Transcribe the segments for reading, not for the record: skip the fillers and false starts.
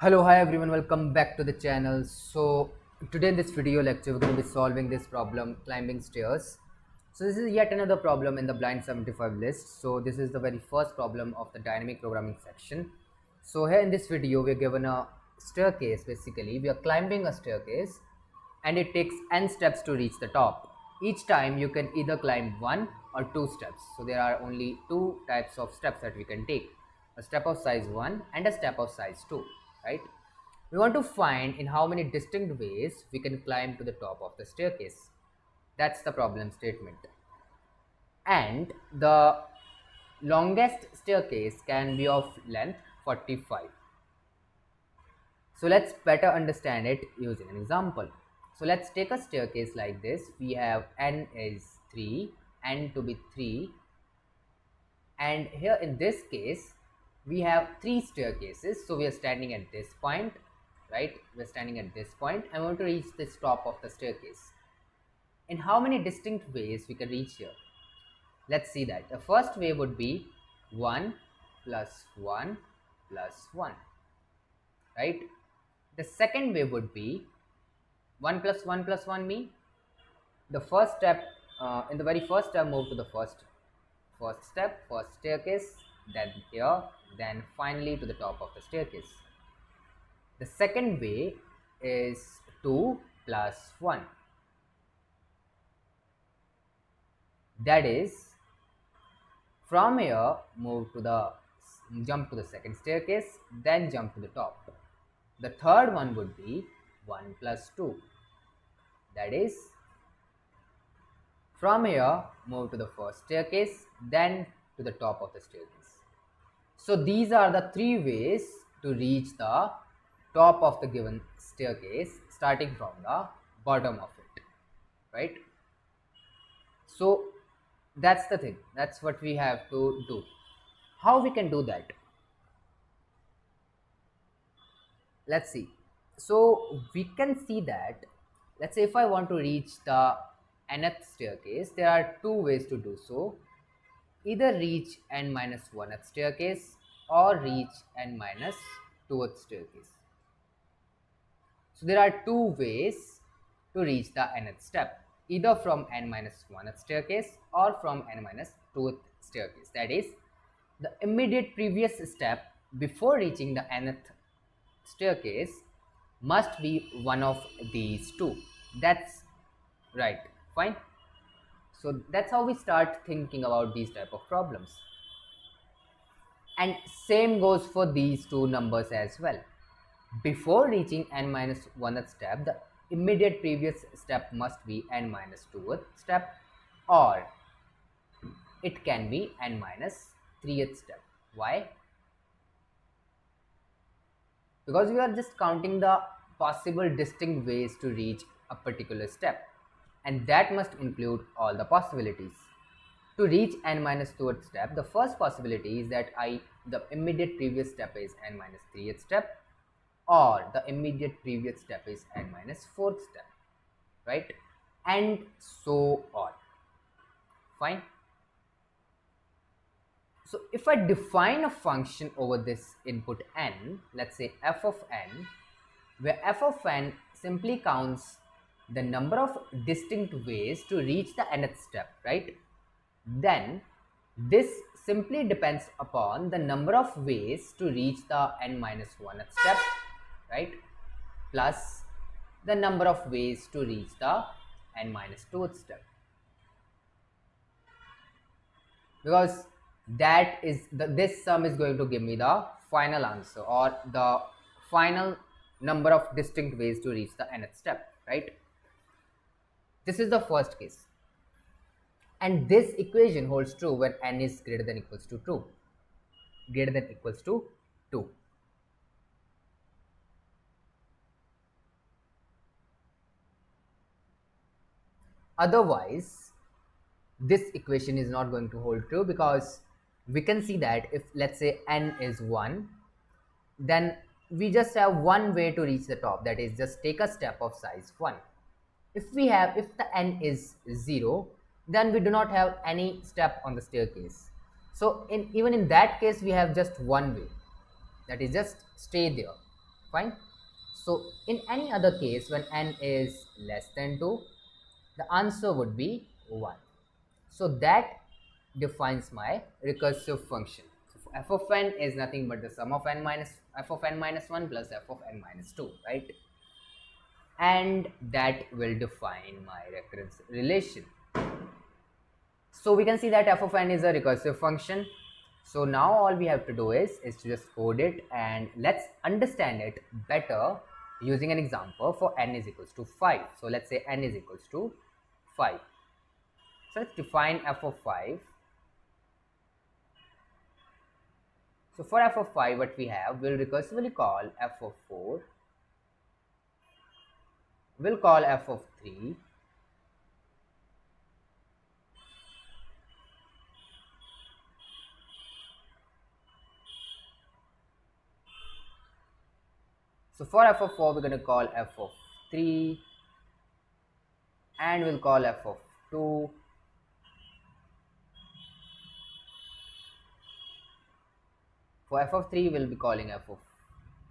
Hello, hi everyone, welcome back to the channel. So today in this video lecture we're going to be solving this problem, climbing stairs. So this is yet another problem in the Blind-75 list. So this is the very first problem of the dynamic programming section. So here in this video we're given a staircase. Basically we are climbing a staircase and it takes n steps to reach the top. Each time you can either climb one or two steps. So there are only two types of steps that we can take, a step of size 1 and a step of size 2, right? We want to find in how many distinct ways we can climb to the top of the staircase. That's the problem statement. And the longest staircase can be of length 45. So let's better understand it using an example. So let's take a staircase like this. We have n is 3, n to be 3, and here in this case we have 3 staircases. So we are standing at this point, right? We're standing at this point and we want to reach this top of the staircase. In how many distinct ways we can reach here? Let's see that. The first way would be 1 plus 1 plus 1, right? The second way would be 1 plus 1 plus 1 mean the first step, in the very first step move to the first staircase, then here, then finally to the top of the staircase. The second way is 2 plus 1, that is from here jump to the second staircase, then jump to the top. The third one would be 1 plus 2, that is from here move to the first staircase, then to the top of the staircase. So these are the 3 ways to reach the top of the given staircase, starting from the bottom of it, right? So that's the thing, that's what we have to do. How we can do that? Let's see. So we can see that, let's say if I want to reach the nth staircase, there are 2 ways to do so. Either reach n minus 1th staircase or reach n minus 2th staircase. So there are 2 ways to reach the nth step, either from n minus 1th staircase or from n minus 2th staircase. That is, the immediate previous step before reaching the nth staircase must be one of these 2. That's right, fine. So that's how we start thinking about these type of problems. And same goes for these 2 numbers as well. Before reaching n minus 1th step, the immediate previous step must be n minus 2th step, or it can be n minus 3th step. Why? Because we are just counting the possible distinct ways to reach a particular step, and that must include all the possibilities. To reach n minus 2th step, the first possibility is that the immediate previous step is n minus 3th step, or the immediate previous step is n minus 4th step, right? And so on. Fine. So if I define a function over this input n, let's say f of n, where f of n simply counts the number of distinct ways to reach the nth step, right? Then this simply depends upon the number of ways to reach the n minus 1th step, right, plus the number of ways to reach the n minus 2th step, because that is this sum is going to give me the final answer, or the final number of distinct ways to reach the nth step, right? This is the first case, and this equation holds true when n is greater than equals to 2, greater than equals to 2. Otherwise this equation is not going to hold true, because we can see that if, let's say, n is 1, then we just have one way to reach the top, that is just take a step of size 1. If the n is 0, then we do not have any step on the staircase. So even in that case we have just one way, that is just stay there. Fine. So in any other case, when n is less than 2, the answer would be 1. So that defines my recursive function. So f of n is nothing but the sum of n minus f of n minus 1 plus f of n minus 2, right? And that will define my recurrence relation. So we can see that f of n is a recursive function. So now all we have to do is to just code it, and let's understand it better using an example for n is equals to 5. So let's say n is equals to 5. So let's define f of 5. So for f of 5, what we have, we'll recursively call f of 4, we'll call f of 3, so for f of 4, we're going to call f of 3, and we'll call f of 2, for f of 3, we'll be calling f of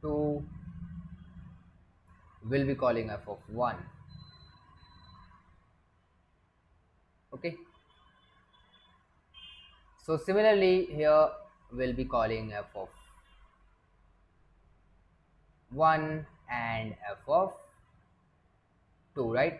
2, we'll be calling f of 1. Okay. So similarly here we'll be calling f of 1 and f of 2, right?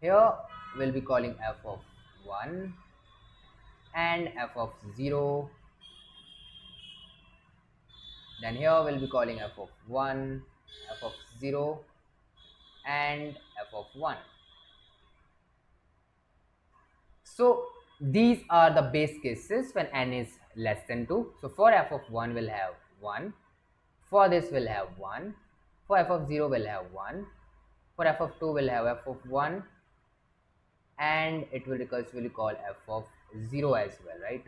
Here we'll be calling f of 1 and f of 0. Then here we'll be calling f of 1, f of 0 and f of 1. So these are the base cases when n is less than 2. So for f of 1 we'll have 1, for this we'll have 1, for f of 0 we'll have 1, for f of 2 we'll have f of 1, and it will recursively call f of 0 as well, right?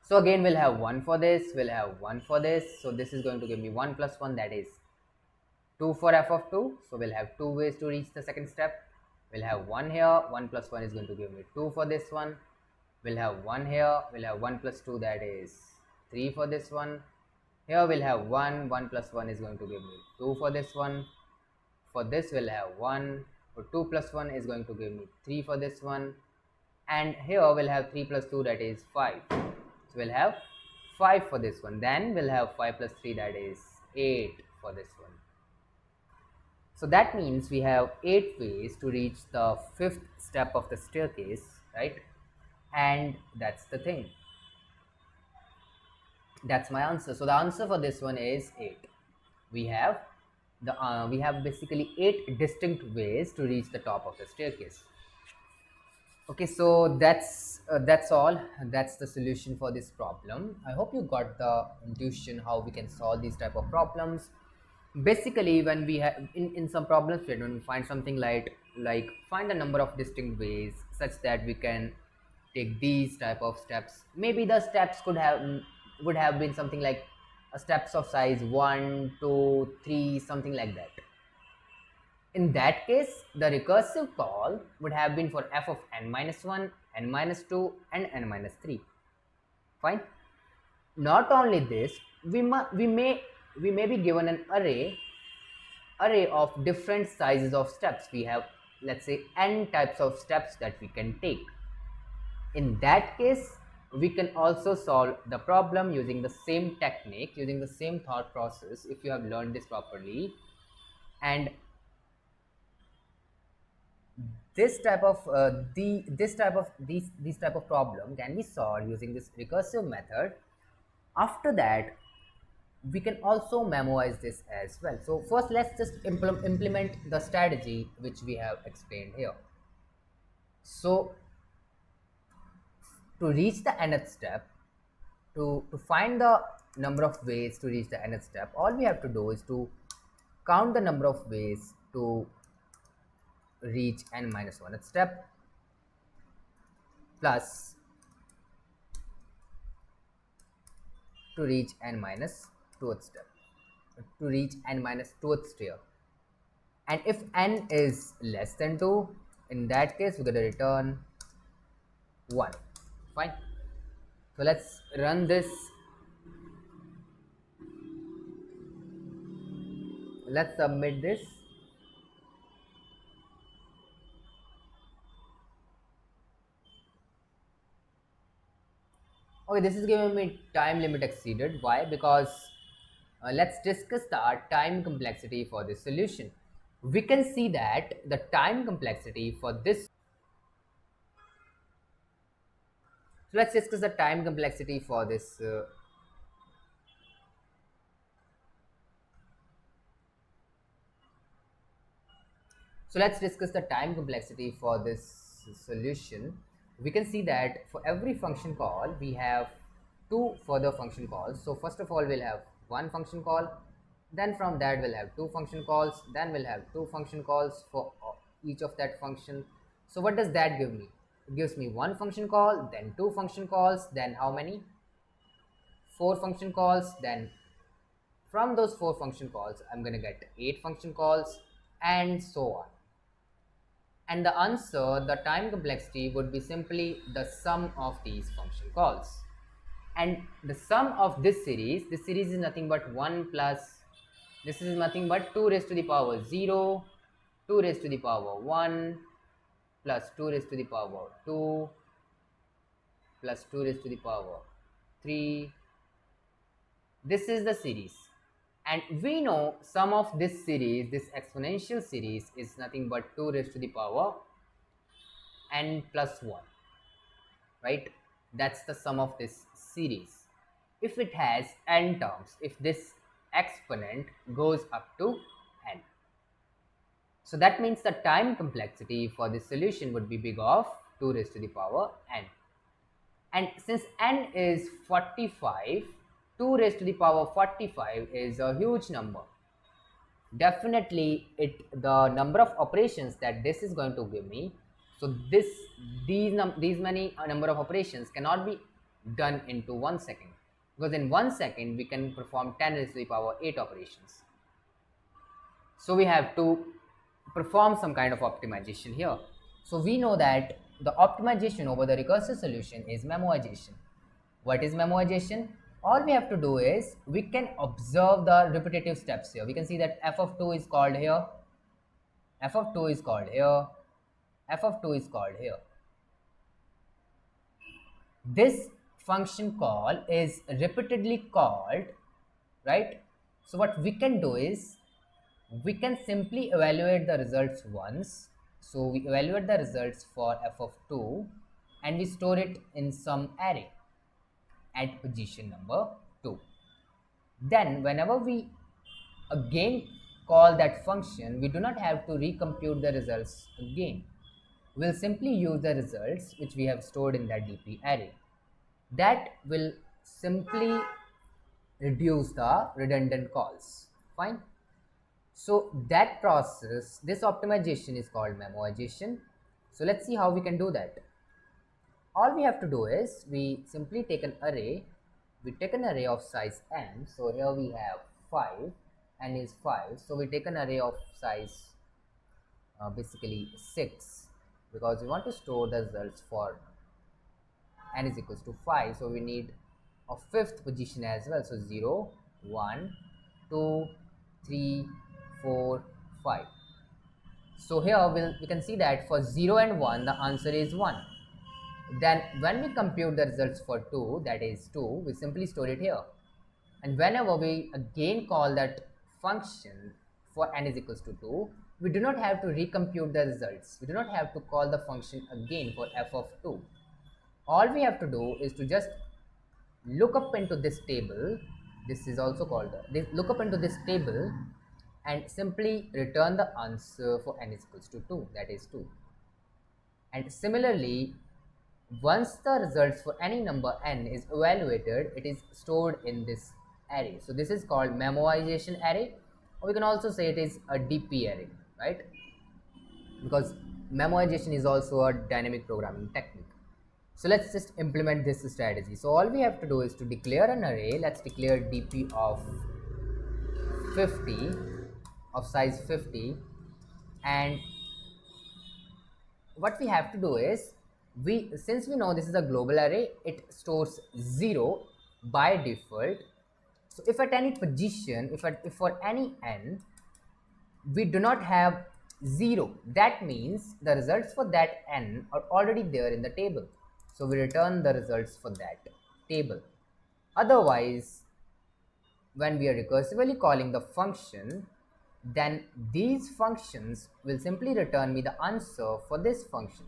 So again we'll have 1 for this, we'll have 1 for this, so this is going to give me 1 plus 1, that is 2 for f of 2. So we'll have 2 ways to reach the second step. We'll have 1 here, 1 plus 1 is going to give me 2 for this one. We'll have 1 here, we'll have 1 plus 2, that is 3 for this one. Here we'll have 1, 1 plus 1 is going to give me 2 for this one. For this we'll have 1, for 2 plus 1 is going to give me 3 for this one. And here we'll have 3 plus 2, that is 5. So we'll have 5 for this one. Then we'll have 5 plus 3, that is 8 for this one. So that means we have 8 ways to reach the 5th step of the staircase, right? And that's the thing. That's my answer. So the answer for this one is 8. We have basically 8 distinct ways to reach the top of the staircase. Okay, so that's all. That's the solution for this problem. I hope you got the intuition how we can solve these type of problems. Basically, when we have in some problems, when we find something like find the number of distinct ways such that we can take these type of steps. Maybe the steps would have been something like steps of size 1, 2, 3, something like that. In that case, the recursive call would have been for f of n minus 1, n minus 2 and n minus 3. Fine. Not only this, we may be given an array of different sizes of steps. We have, let's say, n types of steps that we can take. In that case, we can also solve the problem using the same technique, using the same thought process, if you have learned this properly. And this type of problem can be solved using this recursive method. After that, we can also memorize this as well. So first, let's just implement the strategy which we have explained here. So to reach the nth step, to find the number of ways to reach the nth step, all we have to do is to count the number of ways to reach n minus 1th step plus to reach n minus 2th step, to reach n minus 2th stair. And if n is less than 2, in that case we're going to return 1. Fine. So let's run this. let's submit this. Okay, this is giving me time limit exceeded. Why? Because let's discuss the time complexity for this solution. We can see that the time complexity for this. So let's discuss the time complexity for this. So let's discuss the time complexity for this solution. We can see that for every function call, we have two further function calls. So first of all, we'll have one function call. Then from that, we'll have two function calls. Then we'll have two function calls for each of that function. So what does that give me? It gives me one function call, then two function calls, then how many? Four function calls. Then from those four function calls, I'm going to get eight function calls, and so on. And the answer, the time complexity, would be simply the sum of these function calls. And the sum of this series is nothing but 1 plus, this is nothing but 2 raised to the power 0, 2 raised to the power 1, plus 2 raised to the power 2, plus 2 raised to the power 3. This is the series. And we know sum of this series, this exponential series, is nothing but 2 raised to the power n plus 1, right? That's the sum of this series. If it has n terms, if this exponent goes up to n. So that means the time complexity for this solution would be big of 2 raised to the power n. And since n is 45, 2 raised to the power 45 is a huge number. Definitely the number of operations that this is going to give me, so these many number of operations cannot be done into 1 second, because in 1 second we can perform 10 raised to the power 8 operations. So we have to perform some kind of optimization here. So we know that the optimization over the recursive solution is memoization. What is memoization? All we have to do is we can observe the repetitive steps here. We can see that f of 2 is called here, f of 2 is called here, f of 2 is called here. This function call is repeatedly called, right? So what we can do is we can simply evaluate the results once. So we evaluate the results for f of 2 and we store it in some array at position number 2. Then whenever we again call that function, we do not have to recompute the results again. We'll simply use the results which we have stored in that dp array. That will simply reduce the redundant calls. Fine. So that process, this optimization, is called memoization. So let's see how we can do that. All we have to do is we simply take an array. We take an array of size n. So here we have 5, n is 5. So we take an array of size basically 6, because we want to store the results for n is equals to 5. So we need a fifth position as well. So 0, 1, 2, 3, 4, 5. So here we can see that for 0 and 1 the answer is 1. Then when we compute the results for 2, that is 2, we simply store it here. And whenever we again call that function for n is equals to 2, we do not have to recompute the results. We do not have to call the function again for f of 2. All we have to do is to just look up into this table. This is also called look up into this table and simply return the answer for n is equals to 2, that is 2. And similarly, once the results for any number n is evaluated, it is stored in this array. So this is called memoization array, or we can also say it is a DP array, right? Because memoization is also a dynamic programming technique. So let's just implement this strategy. So all we have to do is to declare an array. Let's declare DP of 50, of size 50, and what we have to do is, since we know this is a global array, it stores 0 by default. So if at any position, if for any n, we do not have 0. That means the results for that n are already there in the table. So we return the results for that table. Otherwise, when we are recursively calling the function, then these functions will simply return me the answer for this function.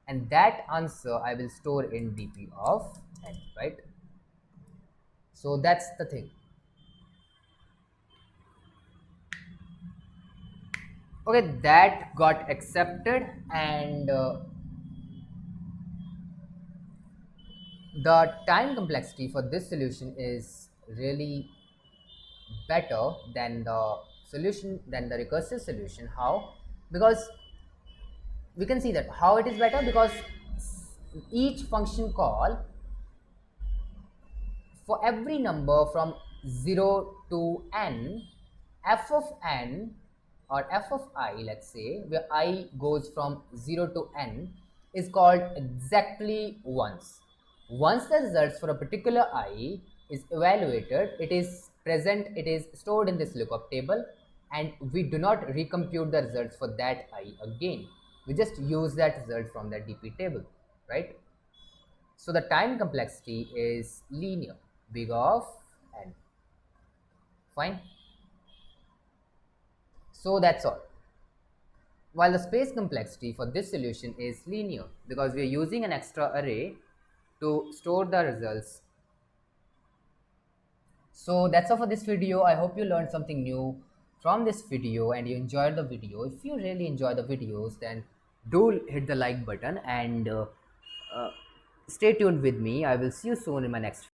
And that answer I will store in dp of n, right? So that's the thing. Okay, that got accepted, and the time complexity for this solution is really better than the recursive solution. How? Because we can see that how it is better, because each function call for every number from 0 to n, f of n or f of I, let's say, where I goes from 0 to n, is called exactly once. Once the results for a particular I is evaluated, it is present, it is stored in this lookup table, and we do not recompute the results for that I again. We just use that result from that DP table, right? So the time complexity is linear, big of n. Fine. So that's all. While the space complexity for this solution is linear, because we are using an extra array to store the results. So that's all for this video. I hope you learned something new from this video and you enjoyed the video. If you really enjoy the videos, then do hit the like button and uh, stay tuned with me. I will see you soon in my next